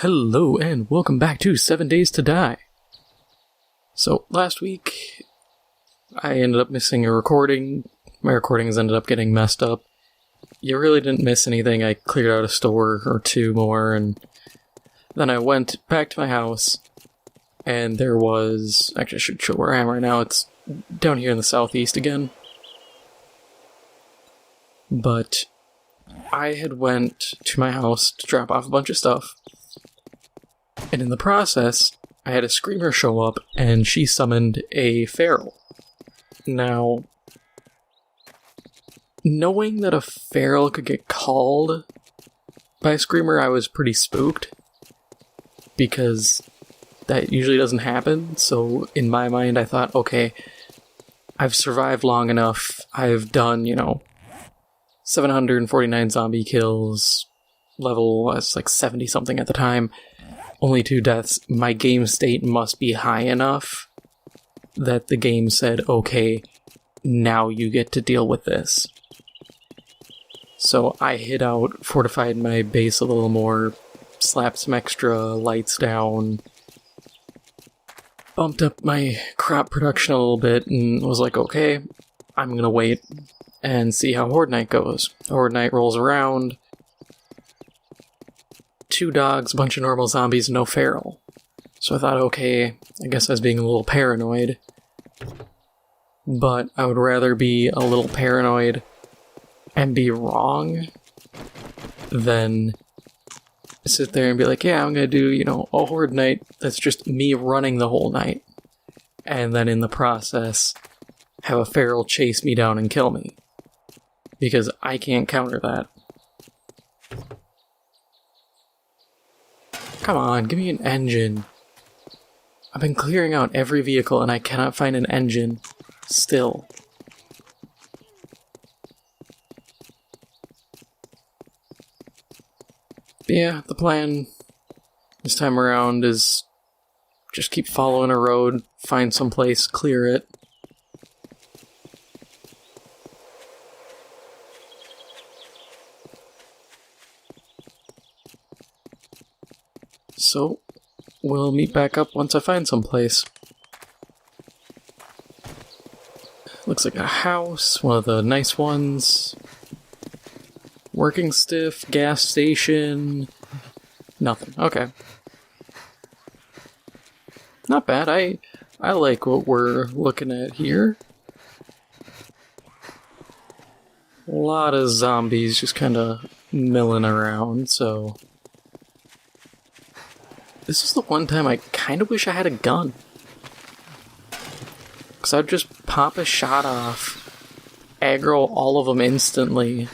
Hello and welcome back to 7 Days to Die. So, last week, I ended up missing a recording. My recordings ended up getting messed up. You really didn't miss anything. I cleared out a store or two more, and then I went back to my house, and there was... Actually, I should show where I am right now. It's down here in the southeast again. But I had went to my house to drop off a bunch of stuff. And in the process, I had a screamer show up, and she summoned a feral. Now, knowing that a feral could get called by a screamer, I was pretty spooked. Because that usually doesn't happen, so in my mind I thought, okay, I've survived long enough, I've done, 749 zombie kills, level was like 70 something at the time, only 2 deaths, my game state must be high enough that the game said, okay, now you get to deal with this. So I hid out, fortified my base a little more, slapped some extra lights down, bumped up my crop production a little bit, and was like, okay, I'm gonna wait and see how Horde Night goes. Horde Night rolls around, 2 dogs, a bunch of normal zombies, no feral. So I thought, okay, I guess I was being a little paranoid. But I would rather be a little paranoid and be wrong than sit there and be like, yeah, I'm gonna do, a Horde Night that's just me running the whole night. And then in the process, have a feral chase me down and kill me. Because I can't counter that. Come on, give me an engine. I've been clearing out every vehicle and I cannot find an engine. Still. But yeah, the plan this time around is just keep following a road, find some place, clear it. So, we'll meet back up once I find some place. Looks like a house, one of the nice ones. Working stiff, gas station. Nothing. Okay. Not bad. I like what we're looking at here. A lot of zombies just kind of milling around, so... This is the one time I kind of wish I had a gun. Because I'd just pop a shot off, aggro all of them instantly.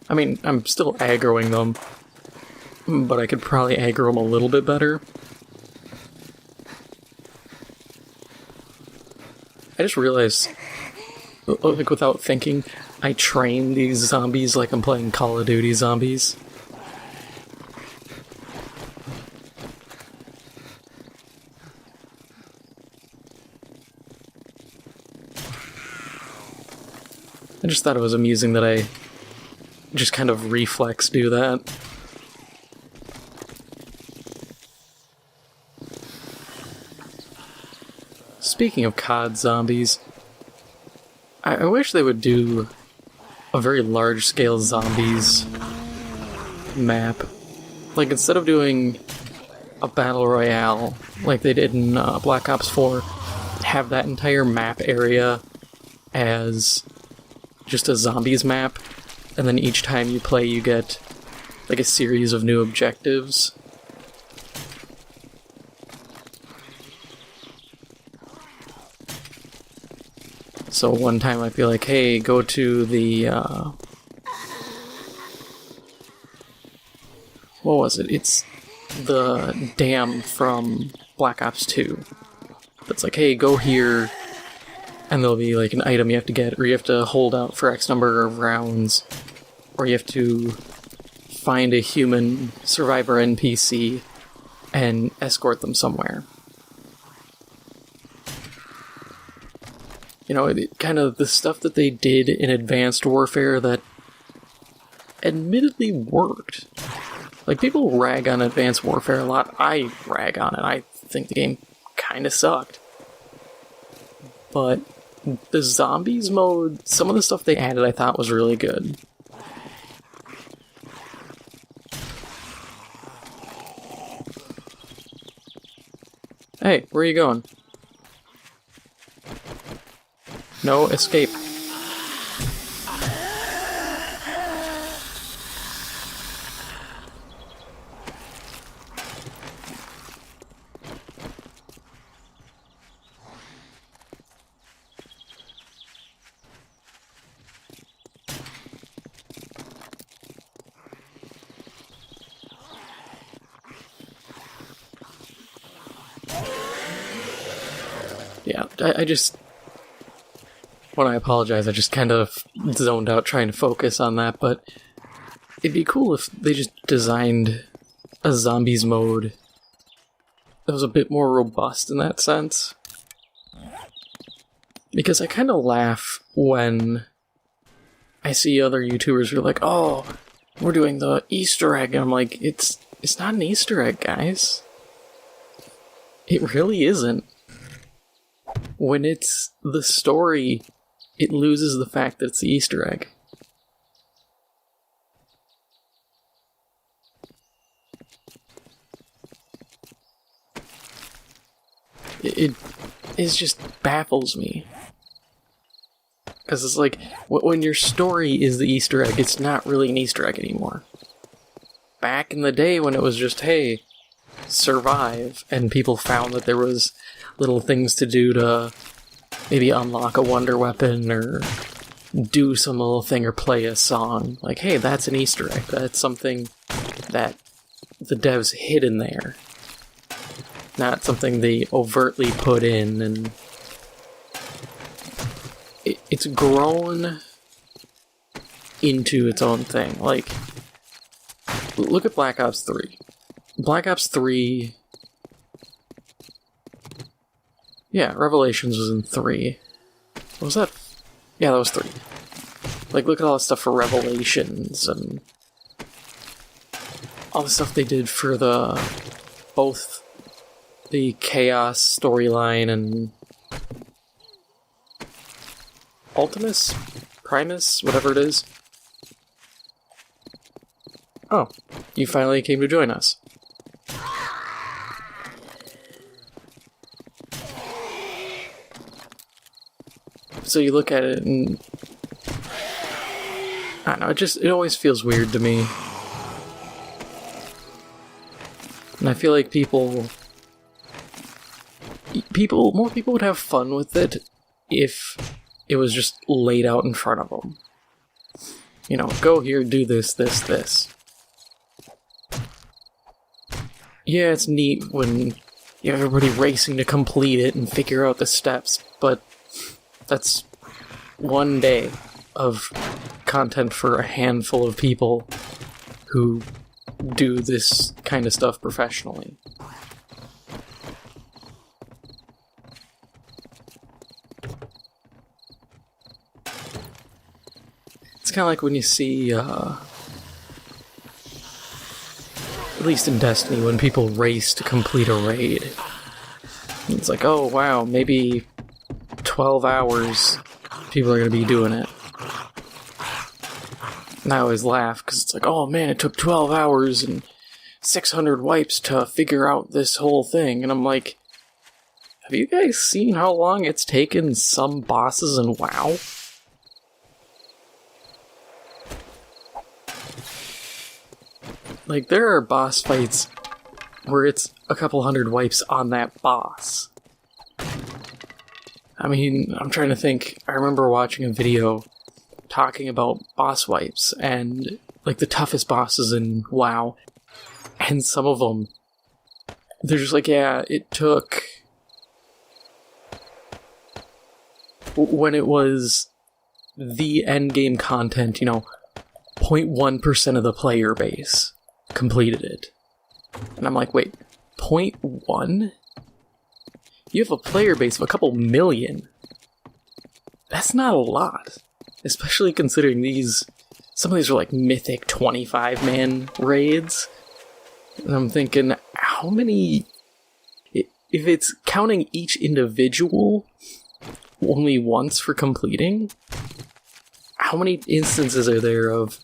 I mean, I'm still aggroing them, but I could probably aggro them a little bit better. I just realized, like without thinking, I train these zombies like I'm playing Call of Duty zombies. I just thought it was amusing that I just kind of reflex do that. Speaking of COD zombies, I wish they would do a very large-scale zombies map. Like, instead of doing a battle royale like they did in Black Ops 4, have that entire map area as just a zombies map, and then each time you play you get like a series of new objectives. So one time I'd be like, hey, go to the, what was it? It's the dam from Black Ops 2. That's like, hey, go here, and there'll be like an item you have to get, or you have to hold out for X number of rounds, or you have to find a human survivor NPC and escort them somewhere. Kind of the stuff that they did in Advanced Warfare that admittedly worked. Like, people rag on Advanced Warfare a lot. I rag on it. I think the game kinda sucked. But the zombies mode, some of the stuff they added I thought was really good. Hey, where are you going? No escape. Yeah, I just... When I apologize, I just kind of zoned out trying to focus on that, but it'd be cool if they just designed a zombies mode that was a bit more robust in that sense. Because I kind of laugh when I see other YouTubers who are like, oh, we're doing the Easter egg, and I'm like, it's not an Easter egg, guys. It really isn't. When it's the story, it loses the fact that it's the Easter egg. It just baffles me. Because it's like, when your story is the Easter egg, it's not really an Easter egg anymore. Back in the day when it was just, hey, survive, and people found that there was little things to do to maybe unlock a wonder weapon or do some little thing or play a song. Like, hey, that's an Easter egg. That's something that the devs hid in there. Not something they overtly put in, and it's grown into its own thing. Like, look at Black Ops 3. Black Ops 3... Yeah, Revelations was in 3. What was that? Yeah, that was 3. Like, look at all the stuff for Revelations, and all the stuff they did for both the Chaos storyline and Ultimus? Primus? Whatever it is. Oh, you finally came to join us. So you look at it and... I don't know, it always feels weird to me. And I feel like more people would have fun with it if it was just laid out in front of them. You know, go here, do this, this, this. Yeah, it's neat when you have everybody racing to complete it and figure out the steps, but that's one day of content for a handful of people who do this kind of stuff professionally. It's kind of like when you see, at least in Destiny, when people race to complete a raid. It's like, oh wow, maybe 12 hours people are going to be doing it. And I always laugh, because it's like, oh man, it took 12 hours and 600 wipes to figure out this whole thing. And I'm like, have you guys seen how long it's taken some bosses in WoW? Like, there are boss fights where it's a couple hundred wipes on that boss. I mean, I'm trying to think. I remember watching a video talking about boss wipes and, like, the toughest bosses in WoW. And some of them, they're just like, yeah, it took... When it was the endgame content, you know, 0.1% of the player base completed it. And I'm like, wait, 0.1? You have a player base of a couple million. That's not a lot. Especially considering some of these are like mythic 25-man raids. And I'm thinking, how many... If it's counting each individual only once for completing, how many instances are there of,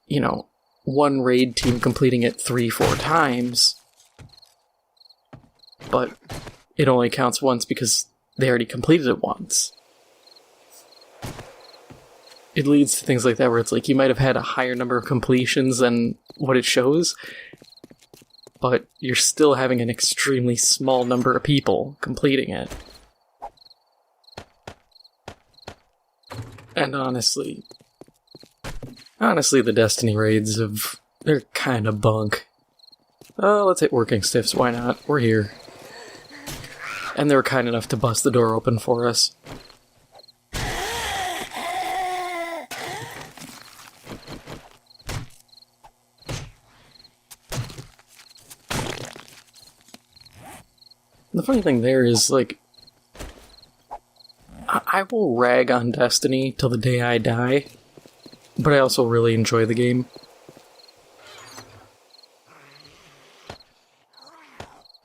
you know, one raid team completing it 3-4 times, but it only counts once because they already completed it once? It leads to things like that where it's like you might have had a higher number of completions than what it shows, but you're still having an extremely small number of people completing it. And honestly, the Destiny raids they're kind of bunk. Oh, let's hit working stiffs, why not? We're here. And they were kind enough to bust the door open for us. The funny thing there is, like, I will rag on Destiny till the day I die, but I also really enjoy the game.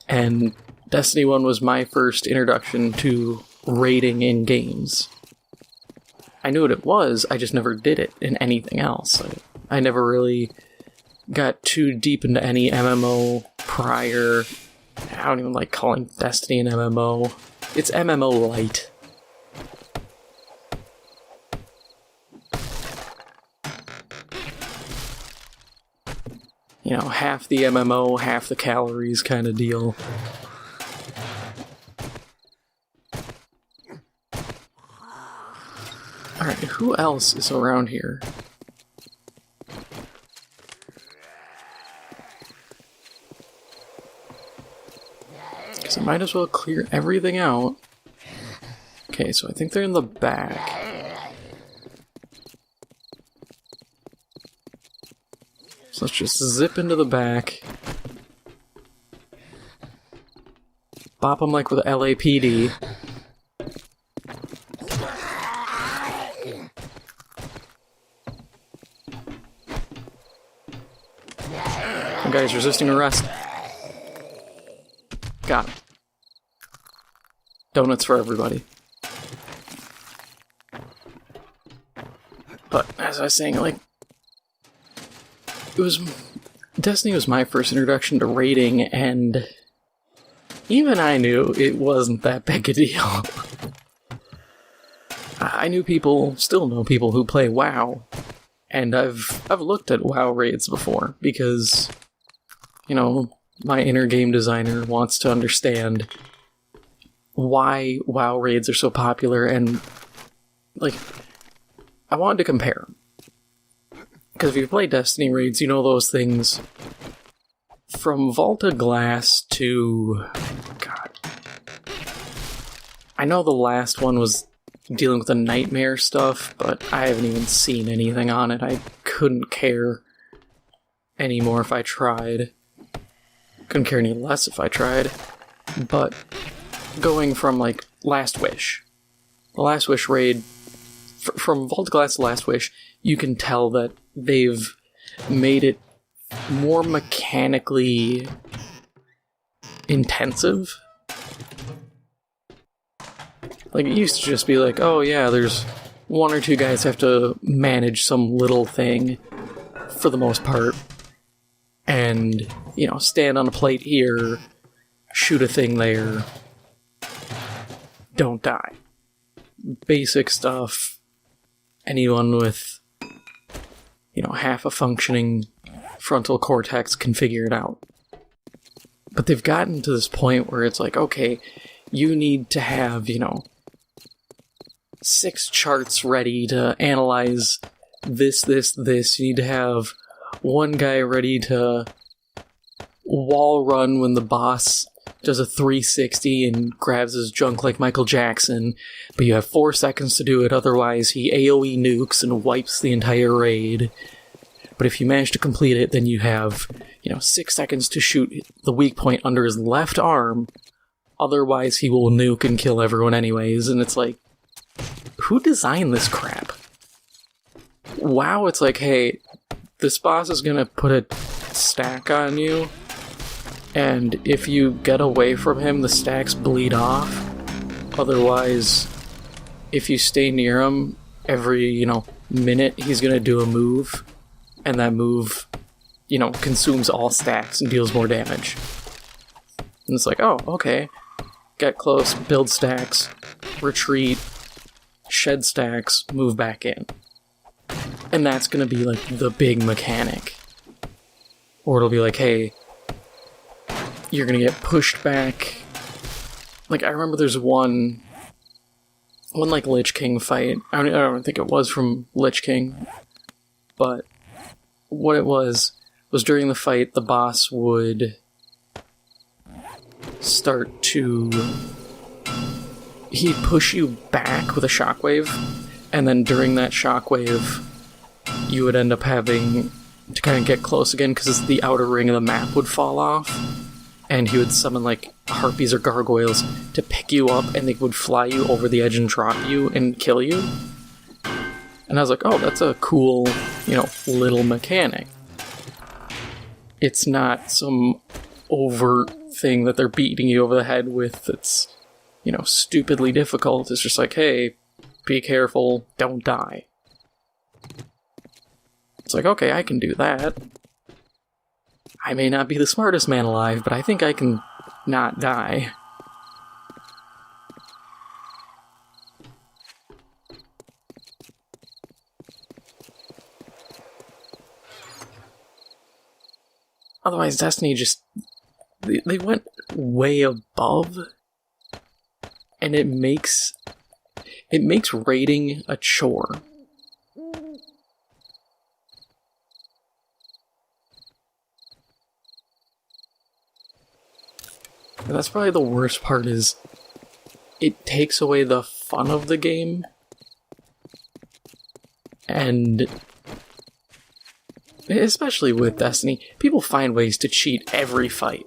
And Destiny 1 was my first introduction to raiding in games. I knew what it was, I just never did it in anything else. I never really got too deep into any MMO prior. I don't even like calling Destiny an MMO. It's MMO light. You know, half the MMO, half the calories kind of deal. Alright, who else is around here? Because I might as well clear everything out. Okay, so I think they're in the back. So let's just zip into the back. Bop them like with LAPD. Some guy's resisting arrest. Got him. Donuts for everybody. But as I was saying, like, Destiny was my first introduction to raiding, and even I knew it wasn't that big a deal. I knew people, still know people who play WoW, and I've looked at WoW raids before, because, you know, my inner game designer wants to understand why WoW raids are so popular, and, like, I wanted to compare them. Because if you play Destiny raids, you know those things from Vault of Glass to... God. I know the last one was dealing with the nightmare stuff, but I haven't even seen anything on it. I couldn't care anymore if I tried. Couldn't care any less if I tried. But going from, like, Last Wish. The Last Wish raid, from Vault of Glass to Last Wish, you can tell that they've made it more mechanically intensive. Like, it used to just be like, oh yeah, there's one or two guys have to manage some little thing, for the most part, and, you know, stand on a plate here, shoot a thing there, don't die. Basic stuff. Anyone with, you know, half a functioning frontal cortex can figure it out. But they've gotten to this point where it's like, okay, you need to have, you know, 6 charts ready to analyze this. You need to have one guy ready to wall run when the boss does a 360 and grabs his junk like Michael Jackson, but you have 4 seconds to do it, otherwise he AoE nukes and wipes the entire raid. But if you manage to complete it, then you have, you know, 6 seconds to shoot the weak point under his left arm, otherwise he will nuke and kill everyone anyways, and it's like, who designed this crap? WoW, it's like, hey, this boss is gonna put a stack on you, and if you get away from him, the stacks bleed off. Otherwise, if you stay near him, every, minute he's gonna do a move, and that move, consumes all stacks and deals more damage. And it's like, oh, okay. Get close, build stacks, retreat, shed stacks, move back in. And that's gonna be like the big mechanic. Or it'll be like, hey, you're gonna get pushed back. Like, I remember there's one like Lich King fight. I don't think it was from Lich King, but what it was during the fight, the boss would start to... he'd push you back with a shockwave, and then during that shockwave, you would end up having to kind of get close again, because the outer ring of the map would fall off, and he would summon, like, harpies or gargoyles to pick you up, and they would fly you over the edge and drop you and kill you. And I was like, oh, that's a cool, little mechanic. It's not some overt thing that they're beating you over the head with that's, stupidly difficult. It's just like, hey, be careful, don't die. It's like, okay, I can do that. I may not be the smartest man alive, but I think I can not die. Otherwise, Destiny just... They went way above, and it makes raiding a chore. And that's probably the worst part, is it takes away the fun of the game, and especially with Destiny, people find ways to cheat every fight.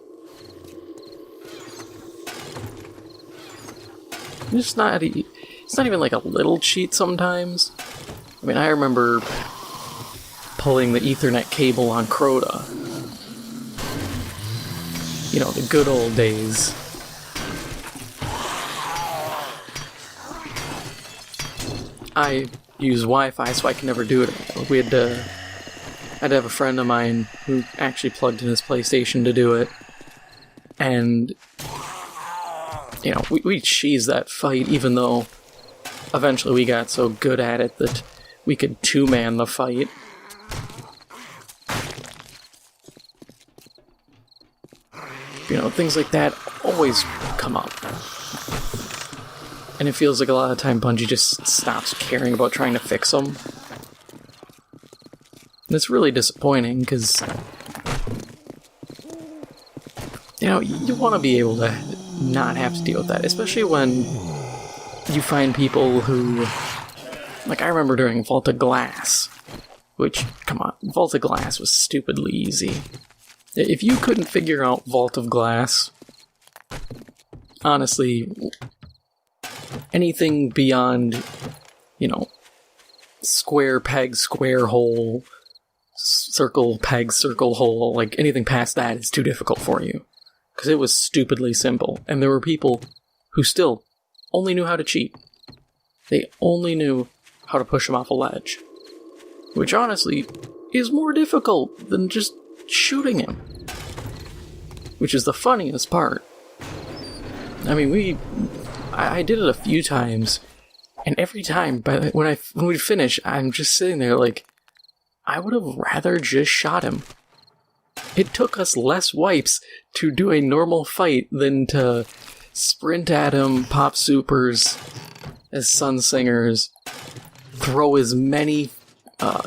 It's not even like a little cheat sometimes. I mean, I remember pulling the Ethernet cable on Crota. The good old days. I use Wi-Fi, so I can never do it. I had to have a friend of mine who actually plugged in his PlayStation to do it. And, we cheesed that fight, even though eventually we got so good at it that we could two-man the fight. Things like that always come up. And it feels like a lot of the time Bungie just stops caring about trying to fix them. And it's really disappointing, because, you want to be able to not have to deal with that, especially when you find people who... Like, I remember during Vault of Glass, which, come on, Vault of Glass was stupidly easy. If you couldn't figure out Vault of Glass, honestly, anything beyond, square peg, square hole, circle peg, circle hole, like anything past that is too difficult for you. Because it was stupidly simple. And there were people who still only knew how to cheat. They only knew how to push him off a ledge. Which honestly is more difficult than just shooting him. Which is the funniest part. I mean, I did it a few times, and every time, when we'd finish, I'm just sitting there like, I would have rather just shot him. It took us less wipes to do a normal fight than to sprint at him, pop supers as sun singers, throw as many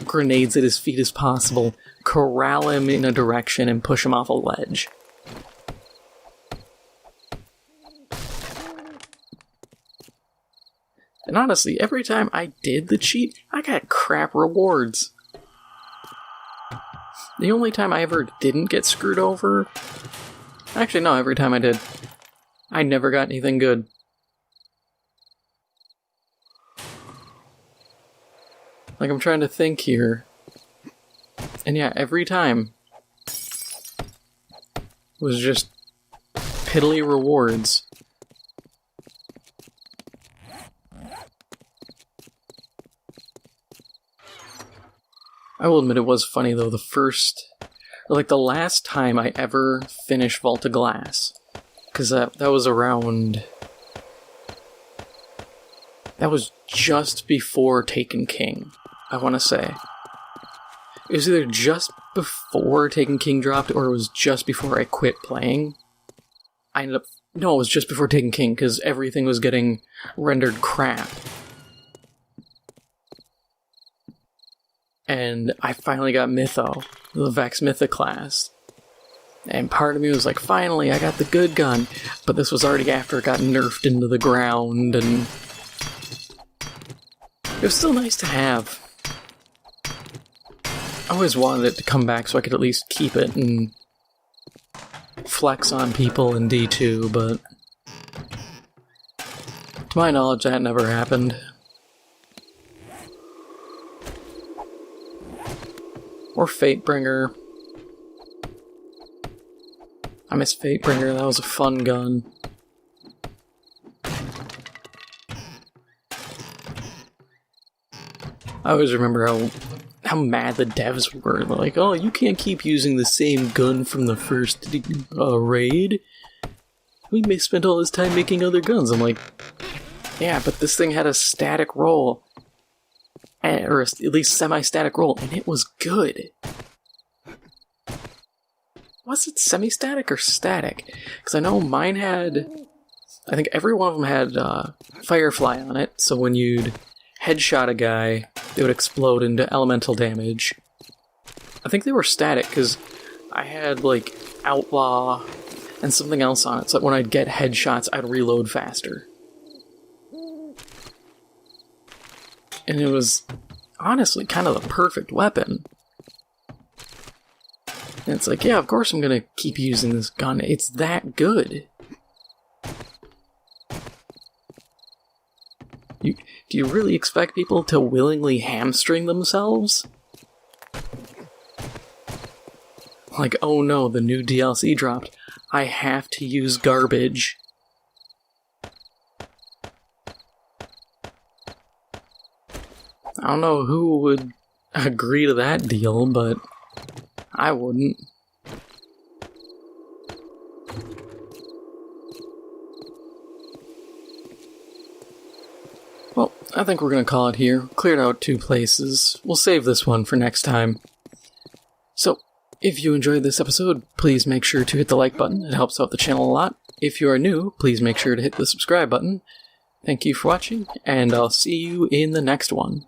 grenades at his feet as possible, corral him in a direction, and push him off a ledge. And honestly, every time I did the cheat, I got crap rewards. The only time I ever didn't get screwed over... Actually, no, every time I did. I never got anything good. Like, I'm trying to think here. And yeah, every time was just piddly rewards. I will admit it was funny though, the last time I ever finished Vault of Glass, because that was around... That was just before Taken King, I want to say. It was either just before Taken King dropped, or it was just before I quit playing. No, it was just before Taken King, because everything was getting rendered crap. And I finally got Mytho, the Vex Mythic class. And part of me was like, finally, I got the good gun. But this was already after it got nerfed into the ground, and... It was still nice to have. I always wanted it to come back so I could at least keep it and flex on people in D2, but... To my knowledge, that never happened. Or Fatebringer. I miss Fatebringer, that was a fun gun. I always remember how mad the devs were. They're like, oh, you can't keep using the same gun from the first raid. We may spend all this time making other guns. I'm like, yeah, but this thing had a static roll. Or at least semi-static roll, and it was good. Was it semi-static or static? Because I know mine had... I think every one of them had Firefly on it, so when you'd headshot a guy, they would explode into elemental damage. I think they were static, because I had, like, Outlaw and something else on it, so that when I'd get headshots, I'd reload faster. And it was, honestly, kind of the perfect weapon. And it's like, yeah, of course I'm gonna keep using this gun. It's that good. Do you really expect people to willingly hamstring themselves? Like, oh no, the new DLC dropped. I have to use garbage. I don't know who would agree to that deal, but I wouldn't. Well, I think we're gonna call it here. Cleared out 2 places. We'll save this one for next time. So, if you enjoyed this episode, please make sure to hit the like button. It helps out the channel a lot. If you are new, please make sure to hit the subscribe button. Thank you for watching, and I'll see you in the next one.